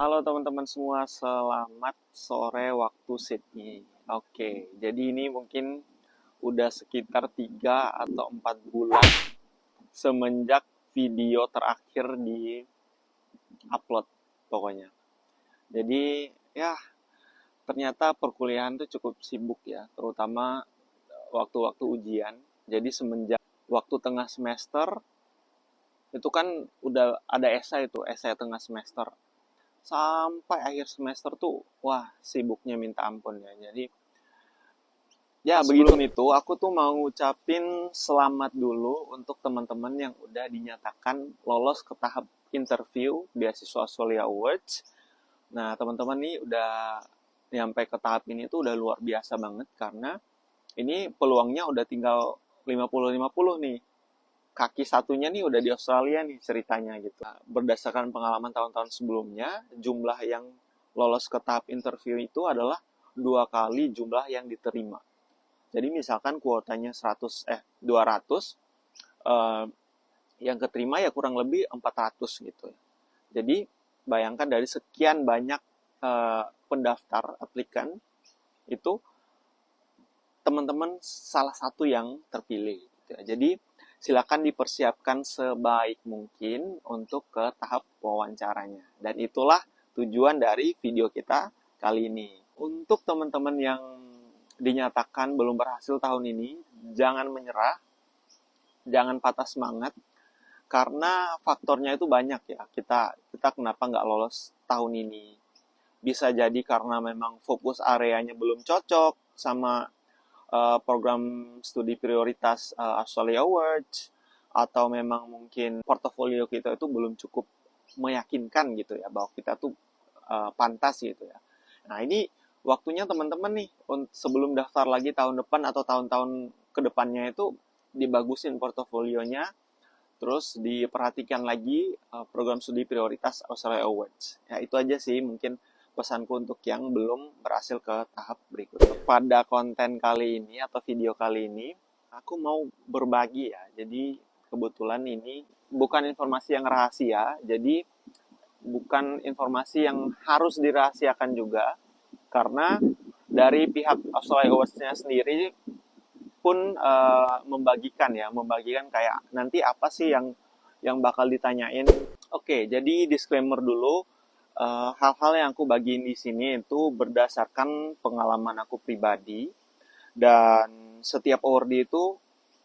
Halo teman-teman semua, selamat sore waktu Sydney. Oke, jadi ini mungkin udah sekitar 3 atau 4 bulan semenjak video terakhir di upload pokoknya. Jadi ya ternyata perkuliahan tuh cukup sibuk ya, terutama waktu-waktu ujian. Jadi semenjak waktu tengah semester itu kan udah ada esai tengah semester. Sampai akhir semester tuh wah sibuknya minta ampun ya. Jadi ya sebelum itu aku tuh mau ngucapin selamat dulu untuk teman-teman yang udah dinyatakan lolos ke tahap interview beasiswa Australia Awards. Nah teman-teman nih udah nyampe ke tahap ini tuh udah luar biasa banget karena ini peluangnya udah tinggal 50-50 nih. Kaki satunya nih udah di Australia nih ceritanya gitu. Berdasarkan pengalaman tahun-tahun sebelumnya, jumlah yang lolos ke tahap interview itu adalah 2 kali jumlah yang diterima. Jadi misalkan kuotanya 200, yang keterima ya kurang lebih 400 gitu. Jadi bayangkan dari sekian banyak pendaftar aplikan itu teman-teman salah satu yang terpilih gitu ya. Jadi silakan dipersiapkan sebaik mungkin untuk ke tahap wawancaranya. Dan itulah tujuan dari video kita kali ini. Untuk teman-teman yang dinyatakan belum berhasil tahun ini, jangan menyerah, jangan patah semangat, karena faktornya itu banyak ya. Kita kenapa nggak lolos tahun ini? Bisa jadi karena memang fokus areanya belum cocok sama program studi prioritas Australia Awards, atau memang mungkin portofolio kita itu belum cukup meyakinkan gitu ya bahwa kita tuh pantas gitu ya. Nah ini waktunya teman-teman nih sebelum daftar lagi tahun depan atau tahun-tahun kedepannya itu dibagusin portofolionya, terus diperhatikan lagi program studi prioritas Australia Awards. Ya itu aja sih mungkin pesanku untuk yang belum berhasil ke tahap berikutnya. Pada konten kali ini atau video kali ini, aku mau berbagi ya. Jadi kebetulan ini bukan informasi yang rahasia, jadi bukan informasi yang harus dirahasiakan juga, karena dari pihak Australia Awards-nya sendiri pun membagikan kayak nanti apa sih yang bakal ditanyain. Oke, jadi disclaimer dulu. Hal-hal yang aku bagiin di sini itu berdasarkan pengalaman aku pribadi, dan setiap awardee itu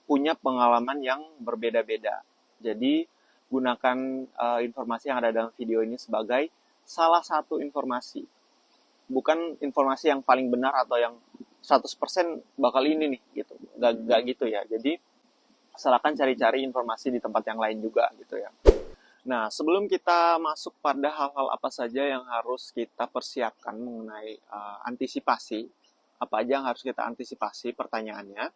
punya pengalaman yang berbeda-beda. Jadi gunakan informasi yang ada dalam video ini sebagai salah satu informasi, bukan informasi yang paling benar atau yang 100% bakal ini nih gitu. Gak gitu ya. Jadi silakan cari-cari informasi di tempat yang lain juga gitu ya. Nah, sebelum kita masuk pada hal-hal apa saja yang harus kita persiapkan mengenai antisipasi, apa aja yang harus kita antisipasi pertanyaannya,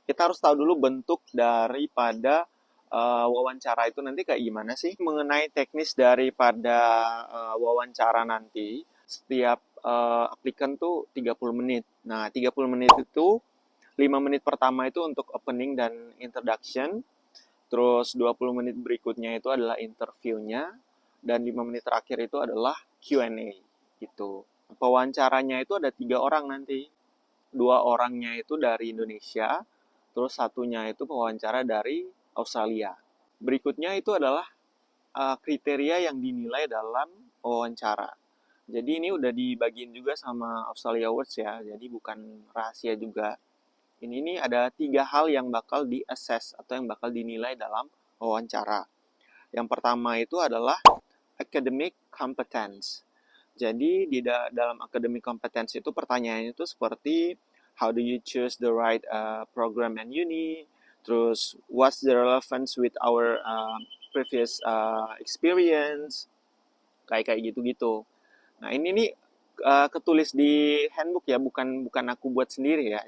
kita harus tahu dulu bentuk daripada wawancara itu nanti kayak gimana sih. Mengenai teknis daripada wawancara nanti, setiap aplikan tuh 30 menit. Nah, 30 menit itu 5 menit pertama itu untuk opening dan introduction. Terus 20 menit berikutnya itu adalah interviewnya, dan 5 menit terakhir itu adalah Q&A gitu. Pewawancaranya itu ada 3 orang nanti. 2 orangnya itu dari Indonesia, terus satunya itu pewawancara dari Australia. Berikutnya itu adalah kriteria yang dinilai dalam wawancara. Jadi ini udah dibagiin juga sama Australia Awards ya, jadi bukan rahasia juga. Ini ada 3 hal yang bakal di-assess atau yang bakal dinilai dalam wawancara. Yang pertama itu adalah academic competence. Jadi di dalam academic competence itu pertanyaannya itu seperti how do you choose the right program and uni, terus what's the relevance with our previous experience, kayak gitu-gitu. Nah ini nih ketulis di handbook ya, bukan aku buat sendiri ya.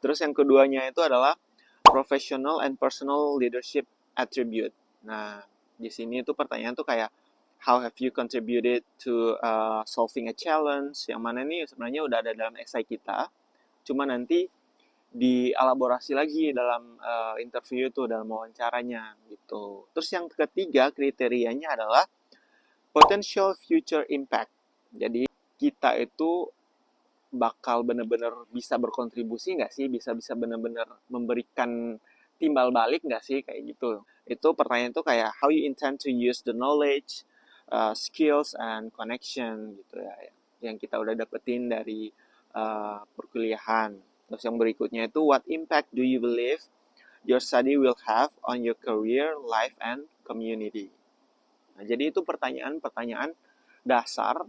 Terus yang keduanya itu adalah professional and personal leadership attribute. Nah, di sini itu pertanyaan tuh kayak how have you contributed to solving a challenge, yang mana ini sebenarnya udah ada dalam esai kita, cuma nanti dielaborasi lagi dalam interview itu, dalam wawancaranya gitu. Terus yang ketiga kriterianya adalah Potential future impact. Jadi kita itu bakal benar-benar bisa berkontribusi nggak sih? Bisa benar-benar memberikan timbal balik nggak sih? Kayak gitu. Itu pertanyaan itu kayak how you intend to use the knowledge, skills, and connection gitu ya. Yang kita udah dapetin dari perkuliahan. Terus yang berikutnya itu what impact do you believe your study will have on your career, life, and community. Nah, jadi itu pertanyaan-pertanyaan dasar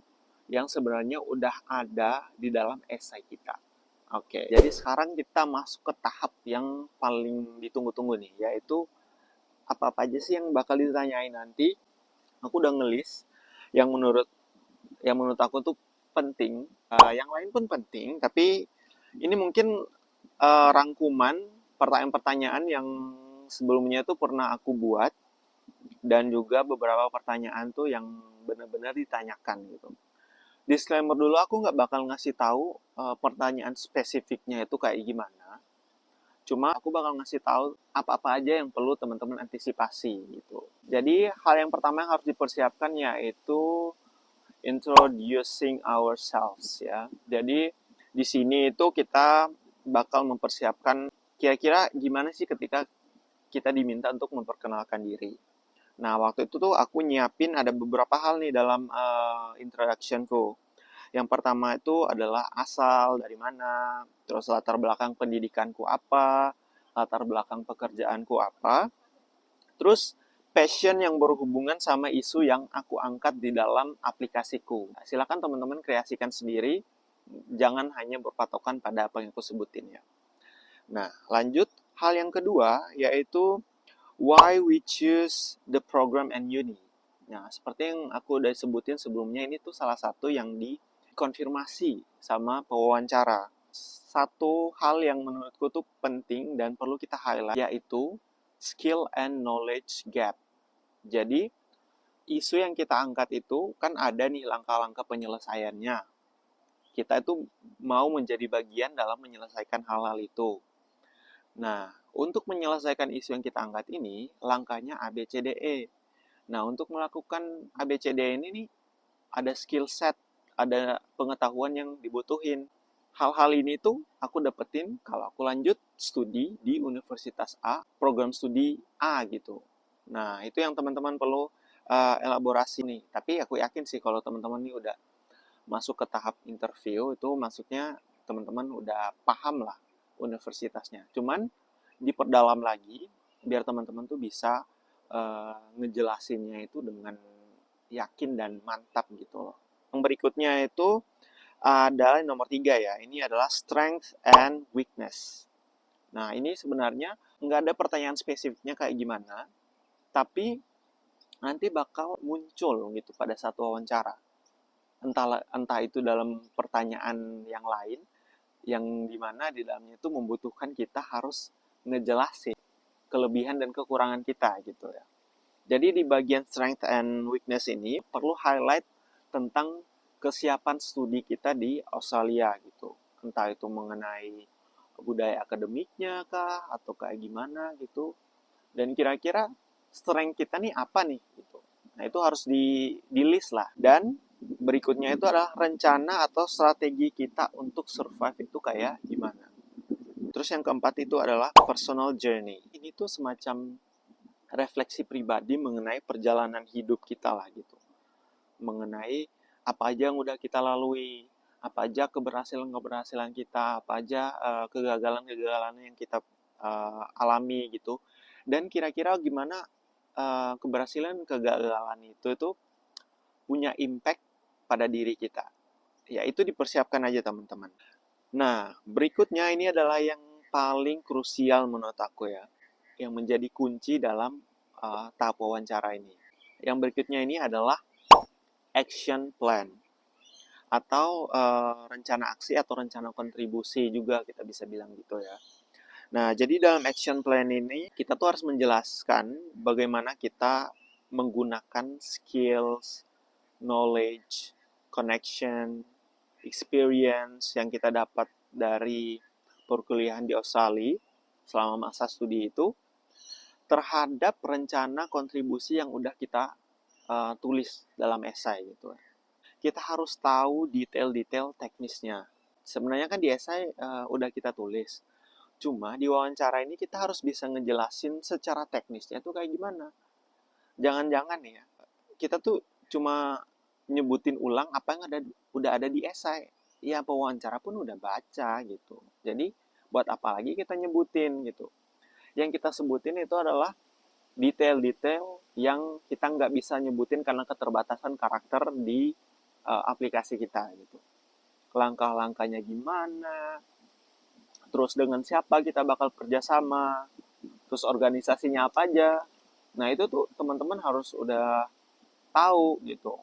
yang sebenarnya udah ada di dalam esai kita. Oke, jadi sekarang kita masuk ke tahap yang paling ditunggu-tunggu nih, yaitu apa-apa aja sih yang bakal ditanyain nanti. Aku udah ngelis yang menurut aku tuh penting. Yang lain pun penting, tapi ini mungkin rangkuman pertanyaan-pertanyaan yang sebelumnya tuh pernah aku buat, dan juga beberapa pertanyaan tuh yang benar-benar ditanyakan gitu. Disclaimer dulu, aku nggak bakal ngasih tahu pertanyaan spesifiknya itu kayak gimana. Cuma aku bakal ngasih tahu apa-apa aja yang perlu teman-teman antisipasi gitu. Jadi hal yang pertama yang harus dipersiapkan yaitu introducing ourselves ya. Jadi di sini itu kita bakal mempersiapkan kira-kira gimana sih ketika kita diminta untuk memperkenalkan diri. Nah, waktu itu tuh aku nyiapin ada beberapa hal nih dalam introductionku. Yang pertama itu adalah asal, dari mana, terus latar belakang pendidikanku apa, latar belakang pekerjaanku apa, terus passion yang berhubungan sama isu yang aku angkat di dalam aplikasiku. Nah, silakan teman-teman kreasikan sendiri, jangan hanya berpatokan pada apa yang aku sebutin ya. Nah, lanjut, hal yang kedua yaitu why we choose the program and uni. Nah, seperti yang aku udah sebutin sebelumnya, ini tuh salah satu yang dikonfirmasi sama pewawancara. Satu hal yang menurutku tuh penting dan perlu kita highlight, yaitu skill and knowledge gap. Jadi, isu yang kita angkat itu kan ada nih langkah-langkah penyelesaiannya. Kita itu mau menjadi bagian dalam menyelesaikan hal-hal itu. Nah, untuk menyelesaikan isu yang kita angkat ini, langkahnya A, B, C, D, E. Nah, untuk melakukan A, B, C, D ini nih, ada skill set, ada pengetahuan yang dibutuhin. Hal-hal ini tuh aku dapetin kalau aku lanjut studi di Universitas A, program studi A gitu. Nah, itu yang teman-teman perlu elaborasi nih. Tapi aku yakin sih kalau teman-teman nih udah masuk ke tahap interview, itu maksudnya teman-teman udah paham lah universitasnya. Cuman diperdalam lagi biar teman-teman tuh bisa ngejelasinnya itu dengan yakin dan mantap gitu loh. Yang berikutnya itu adalah nomor 3 ya. Ini adalah strength and weakness. Nah, ini sebenarnya nggak ada pertanyaan spesifiknya kayak gimana, tapi nanti bakal muncul gitu pada satu wawancara. Entah itu dalam pertanyaan yang lain, yang dimana di dalamnya itu membutuhkan kita harus ngejelasin kelebihan dan kekurangan kita gitu ya. Jadi di bagian strength and weakness ini perlu highlight tentang kesiapan studi kita di Australia gitu. Entah itu mengenai budaya akademiknya kah atau kayak gimana gitu. Dan kira-kira strength kita nih apa nih gitu. Nah, itu harus di list lah. Dan berikutnya itu adalah rencana atau strategi kita untuk survive itu kayak gimana. Terus yang keempat itu adalah personal journey. Ini tuh semacam refleksi pribadi mengenai perjalanan hidup kita lah gitu. Mengenai apa aja yang udah kita lalui, apa aja keberhasilan-keberhasilan kita, apa aja kegagalan-kegagalan yang kita alami gitu. Dan kira-kira gimana keberhasilan-kegagalan itu punya impact pada diri kita. Ya, itu dipersiapkan aja teman-teman. Nah, berikutnya ini adalah yang paling krusial menurut aku ya, yang menjadi kunci dalam tahap wawancara ini. Yang berikutnya ini adalah action plan atau rencana aksi atau rencana kontribusi juga kita bisa bilang gitu ya. Nah, jadi dalam action plan ini kita tuh harus menjelaskan bagaimana kita menggunakan skills, knowledge, connection, experience yang kita dapat dari perkuliahan di Australia selama masa studi itu terhadap rencana kontribusi yang udah kita tulis dalam esai gitu. Kita harus tahu detail-detail teknisnya. Sebenarnya kan di esai udah kita tulis. Cuma di wawancara ini kita harus bisa ngejelasin secara teknisnya tuh kayak gimana. Jangan-jangan ya, kita tuh cuma nyebutin ulang apa yang udah ada di esai. Ya pewawancara pun udah baca gitu. Jadi buat apa lagi kita nyebutin gitu. Yang kita sebutin itu adalah detail-detail yang kita nggak bisa nyebutin karena keterbatasan karakter di aplikasi kita gitu. Langkah-langkahnya gimana, terus dengan siapa kita bakal kerjasama, terus organisasinya apa aja. Nah itu tuh teman-teman harus udah tahu gitu.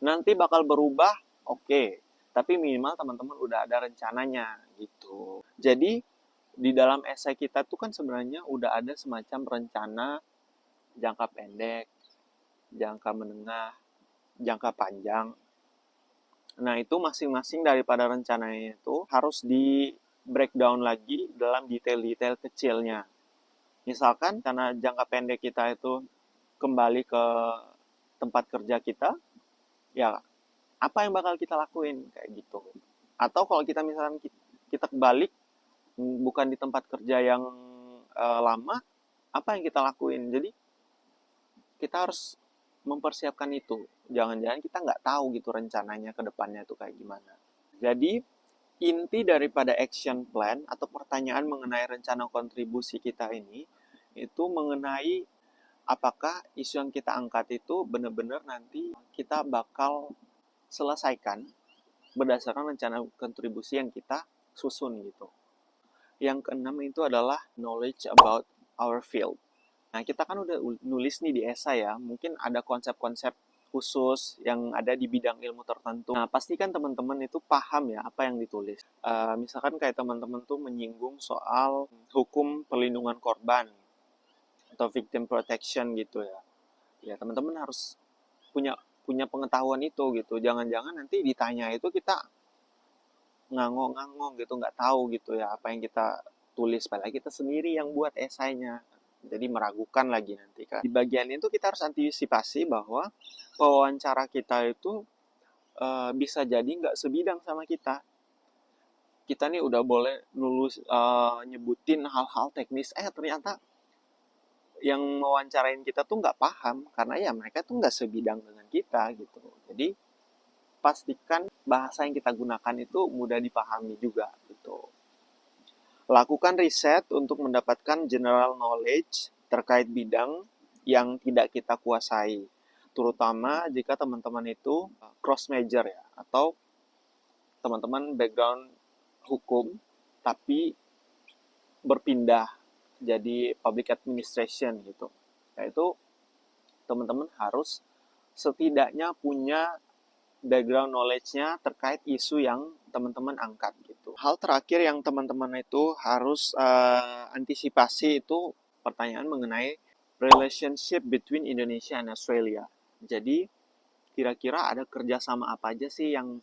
Nanti bakal berubah, oke. Tapi minimal teman-teman udah ada rencananya gitu. Jadi di dalam esai kita tuh kan sebenarnya udah ada semacam rencana jangka pendek, jangka menengah, jangka panjang. Nah itu masing-masing daripada rencananya itu harus di breakdown lagi dalam detail-detail kecilnya. Misalkan karena jangka pendek kita itu kembali ke tempat kerja kita, ya apa yang bakal kita lakuin kayak gitu. Atau kalau kita misalkan kita balik bukan di tempat kerja yang lama, apa yang kita lakuin? Jadi kita harus mempersiapkan itu. Jangan-jangan kita nggak tahu gitu rencananya ke depannya itu kayak gimana. Jadi inti daripada action plan atau pertanyaan mengenai rencana kontribusi kita ini itu mengenai apakah isu yang kita angkat itu benar-benar nanti kita bakal selesaikan berdasarkan rencana kontribusi yang kita susun gitu. Yang keenam itu adalah knowledge about our field. Nah, kita kan udah nulis nih di esai ya, mungkin ada konsep-konsep khusus yang ada di bidang ilmu tertentu. Nah, pastikan teman-teman itu paham ya apa yang ditulis. Misalkan kayak teman-teman tuh menyinggung soal hukum perlindungan korban atau victim protection gitu ya. Ya, teman-teman harus punya punya pengetahuan itu gitu. Jangan-jangan nanti ditanya itu kita ngangong-ngangong gitu, nggak tahu gitu ya apa yang kita tulis. Padahal kita sendiri yang buat esainya. Jadi meragukan lagi nanti kan. Di bagian itu kita harus antisipasi bahwa pewawancara kita itu bisa jadi nggak sebidang sama kita. Kita nih udah boleh nyebutin hal-hal teknis, ternyata yang mewawancarain kita tuh nggak paham karena ya mereka tuh nggak sebidang dengan kita gitu. Jadi pastikan bahasa yang kita gunakan itu mudah dipahami juga gitu. Lakukan riset untuk mendapatkan general knowledge terkait bidang yang tidak kita kuasai. Terutama jika teman-teman itu cross major ya, atau teman-teman background hukum tapi berpindah jadi public administration gitu. Yaitu teman-teman harus setidaknya punya background knowledge-nya terkait isu yang teman-teman angkat gitu. Hal terakhir yang teman-teman itu harus antisipasi itu pertanyaan mengenai relationship between Indonesia and Australia. Jadi kira-kira ada kerjasama apa aja sih yang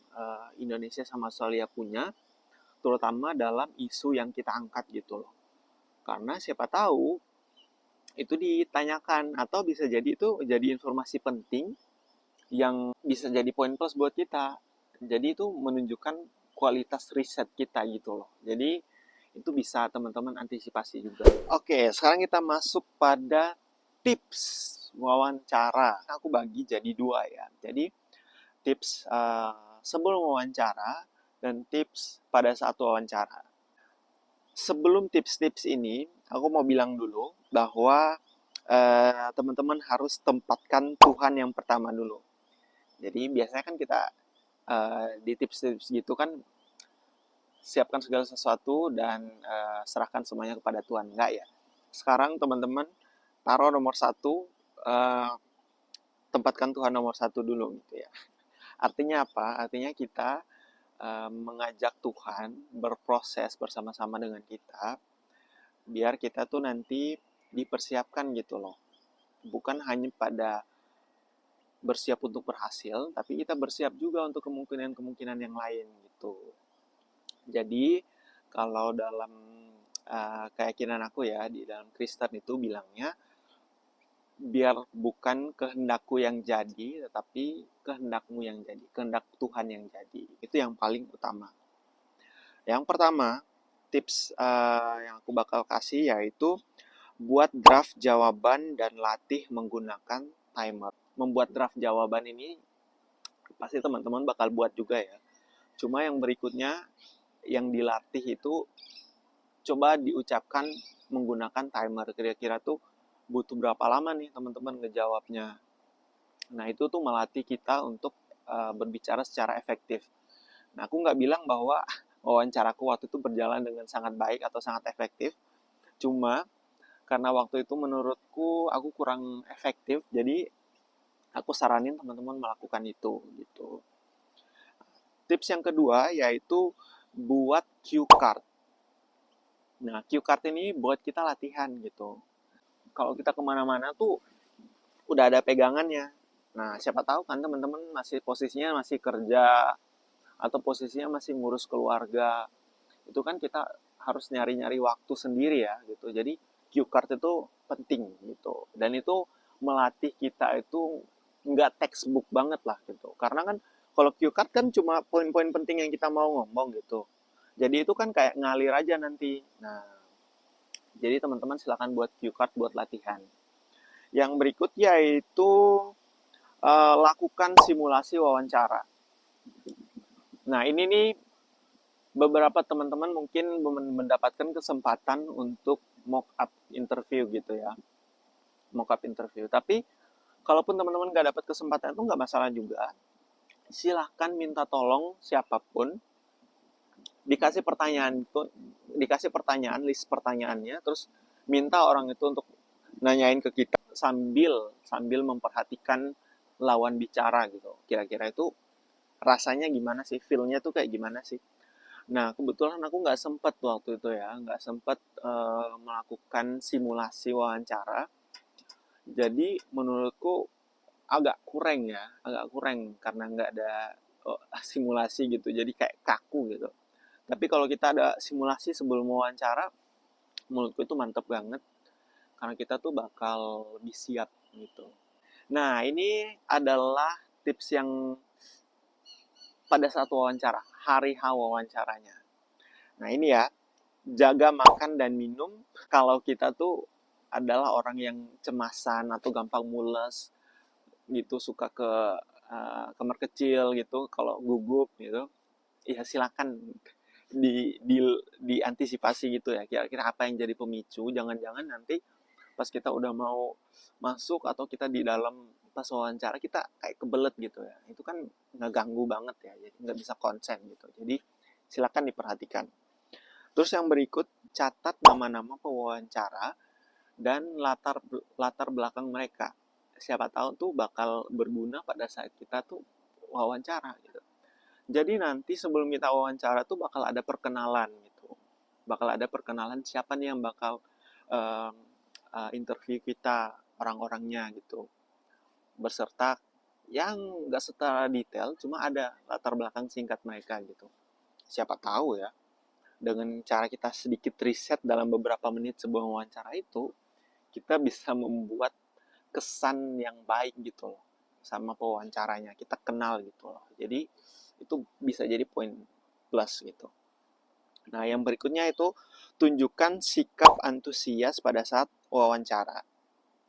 Indonesia sama Australia punya, terutama dalam isu yang kita angkat gitu loh. Karena siapa tahu itu ditanyakan atau bisa jadi itu jadi informasi penting yang bisa jadi poin plus buat kita. Jadi itu menunjukkan kualitas riset kita gitu loh. Jadi itu bisa teman-teman antisipasi juga. Oke, sekarang kita masuk pada tips wawancara. Aku bagi jadi dua ya. Jadi tips sebelum wawancara dan tips pada saat wawancara. Sebelum tips-tips ini, aku mau bilang dulu bahwa teman-teman harus tempatkan Tuhan yang pertama dulu. Jadi biasanya kan kita di tips-tips gitu kan siapkan segala sesuatu dan serahkan semuanya kepada Tuhan. Enggak ya. Sekarang teman-teman taruh nomor satu, tempatkan Tuhan nomor satu dulu gitu ya. Artinya apa? Artinya kita mengajak Tuhan berproses bersama-sama dengan kita biar kita tuh nanti dipersiapkan gitu loh. Bukan hanya pada bersiap untuk berhasil, tapi kita bersiap juga untuk kemungkinan-kemungkinan yang lain gitu. Jadi kalau dalam keyakinan aku ya di dalam Kristen itu bilangnya biar bukan kehendakku yang jadi, tetapi kehendakmu yang jadi, kehendak Tuhan yang jadi. Itu yang paling utama. Yang pertama, tips yang aku bakal kasih yaitu buat draft jawaban dan latih menggunakan timer. Membuat draft jawaban ini pasti teman-teman bakal buat juga ya. Cuma yang berikutnya yang dilatih itu coba diucapkan menggunakan timer. Kira-kira tuh butuh berapa lama nih teman-teman ngejawabnya. Nah itu tuh melatih kita untuk berbicara secara efektif. Nah aku nggak bilang bahwa wawancaraku waktu itu berjalan dengan sangat baik atau sangat efektif. Cuma karena waktu itu menurutku aku kurang efektif, jadi aku saranin teman-teman melakukan itu gitu. Tips yang kedua yaitu buat cue card. Nah, cue card ini buat kita latihan gitu. Kalau kita kemana-mana tuh udah ada pegangannya. Nah, siapa tahu kan teman-teman masih posisinya masih kerja atau posisinya masih ngurus keluarga. Itu kan kita harus nyari-nyari waktu sendiri ya gitu. Jadi cue card itu penting gitu. Dan itu melatih kita itu nggak textbook banget lah gitu. Karena kan kalau cue card kan cuma poin-poin penting yang kita mau ngomong gitu. Jadi itu kan kayak ngalir aja nanti. Nah, jadi teman-teman silakan buat cue card buat latihan. Yang berikut yaitu lakukan simulasi wawancara. Nah, ini nih beberapa teman-teman mungkin mendapatkan kesempatan untuk mock up interview gitu ya. Mock up interview. Tapi kalaupun teman-teman nggak dapat kesempatan itu nggak masalah juga. Silahkan minta tolong siapapun dikasih pertanyaan itu, dikasih pertanyaan, list pertanyaannya, terus minta orang itu untuk nanyain ke kita sambil memperhatikan lawan bicara gitu. Kira-kira itu rasanya gimana sih, feel-nya tuh kayak gimana sih. Nah, kebetulan aku nggak sempet waktu itu ya, nggak sempet melakukan simulasi wawancara. Jadi menurutku agak kurang karena nggak ada simulasi gitu, jadi kayak kaku gitu. Tapi kalau kita ada simulasi sebelum wawancara, menurutku itu mantep banget karena kita tuh bakal lebih siap gitu. Nah, ini adalah tips yang pada saat wawancara, hari H wawancaranya. Nah, ini ya, jaga makan dan minum kalau kita tuh adalah orang yang cemasan atau gampang mules gitu, suka ke kamar kecil gitu, kalau gugup gitu, ya silakan diantisipasi gitu ya. Kira-kira apa yang jadi pemicu? Jangan-jangan nanti pas kita udah mau masuk atau kita di dalam pas wawancara kita kayak kebelet gitu ya. Itu kan ngeganggu banget ya. Jadi nggak bisa konsen gitu. Jadi silakan diperhatikan. Terus yang berikut catat nama-nama pewawancara dan latar belakang mereka. Siapa tahu tuh bakal berguna pada saat kita tuh wawancara gitu. Jadi nanti sebelum kita wawancara tuh bakal ada perkenalan gitu. Bakal ada perkenalan siapa nih yang bakal uh, interview kita, orang-orangnya gitu. Berserta yang nggak secara detail, cuma ada latar belakang singkat mereka gitu. Siapa tahu ya, dengan cara kita sedikit riset dalam beberapa menit sebuah wawancara itu, kita bisa membuat kesan yang baik gitu loh sama pewawancaranya. Kita kenal gitu loh. Jadi itu bisa jadi poin plus gitu. Nah, yang berikutnya itu tunjukkan sikap antusias pada saat wawancara.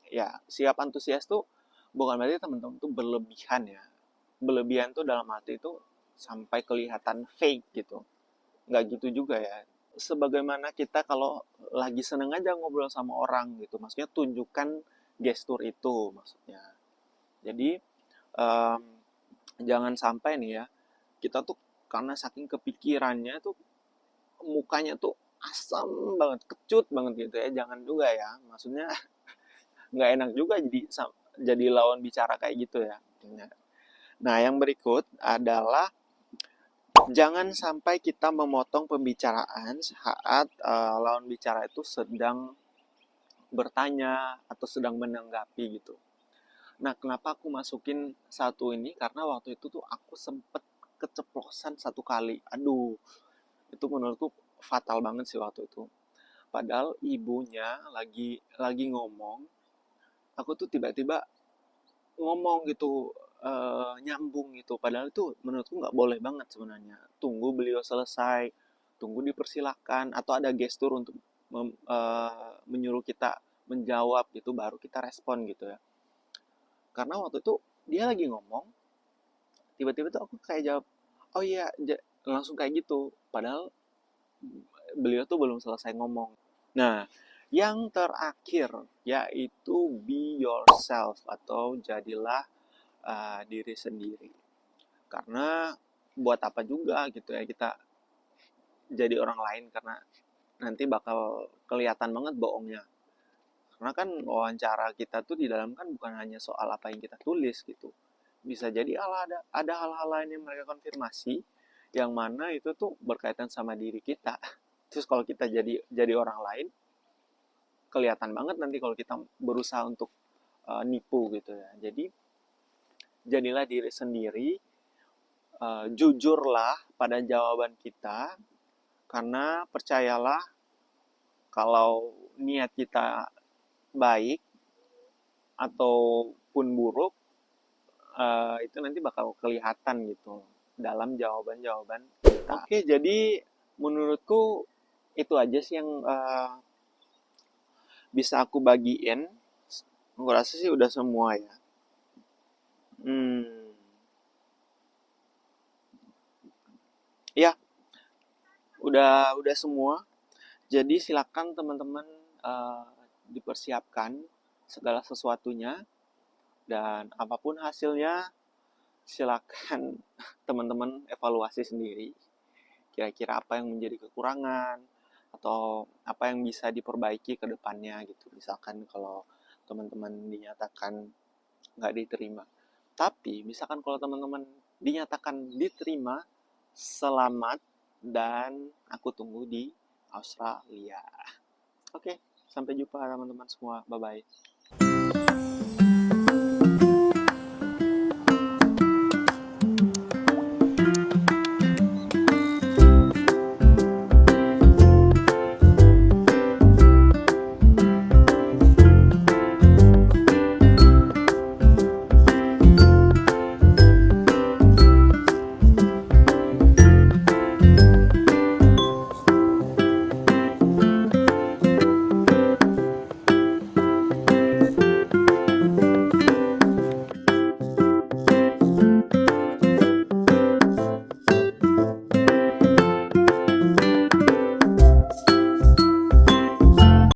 Ya, sikap antusias tuh bukan berarti teman-teman tuh berlebihan ya. Berlebihan tuh dalam arti itu sampai kelihatan fake gitu. Nggak gitu juga ya. Sebagaimana kita kalau lagi seneng aja ngobrol sama orang gitu. Maksudnya tunjukkan gestur itu maksudnya. Jadi um, jangan sampai nih ya, kita tuh karena saking kepikirannya tuh mukanya tuh asam banget, kecut banget gitu ya. Jangan juga ya. Maksudnya nggak enak juga jadi lawan bicara kayak gitu ya. Nah, yang berikut adalah jangan sampai kita memotong pembicaraan saat lawan bicara itu sedang bertanya atau sedang menanggapi gitu. Nah, kenapa aku masukin satu ini? Karena waktu itu tuh aku sempet keceplosan satu kali. Aduh, itu menurutku fatal banget sih waktu itu. Padahal ibunya lagi ngomong, aku tuh tiba-tiba ngomong gitu, nyambung gitu, padahal itu menurutku nggak boleh banget sebenarnya. Tunggu beliau selesai, tunggu dipersilahkan, atau ada gestur untuk menyuruh kita menjawab gitu, baru kita respon gitu ya. Karena waktu itu dia lagi ngomong, tiba-tiba tuh aku kayak jawab, oh iya, langsung kayak gitu, padahal beliau tuh belum selesai ngomong. Nah, yang terakhir yaitu be yourself, atau jadilah diri sendiri. Karena buat apa juga gitu ya kita jadi orang lain, karena nanti bakal kelihatan banget bohongnya. Karena kan wawancara kita tuh di dalam kan bukan hanya soal apa yang kita tulis gitu. Bisa jadi ada hal-hal lain yang mereka konfirmasi, yang mana itu tuh berkaitan sama diri kita. Terus kalau kita jadi orang lain, kelihatan banget nanti kalau kita berusaha untuk nipu gitu ya. Jadi jadilah diri sendiri, jujurlah pada jawaban kita, karena percayalah, kalau niat kita baik ataupun buruk, itu nanti bakal kelihatan gitu dalam jawaban-jawaban kita. Oke, jadi menurutku itu aja sih yang bisa aku bagiin. Aku rasa sih udah semua ya. Hmm, ya, udah semua. Jadi silakan teman-teman, eh, dipersiapkan segala sesuatunya, dan apapun hasilnya silakan teman-teman evaluasi sendiri. Kira-kira apa yang menjadi kekurangan atau apa yang bisa diperbaiki ke depannya gitu. Misalkan kalau teman-teman dinyatakan nggak diterima. Tapi misalkan kalau teman-teman dinyatakan diterima, selamat, dan aku tunggu di Australia. Oke, sampai jumpa teman-teman semua. Bye-bye.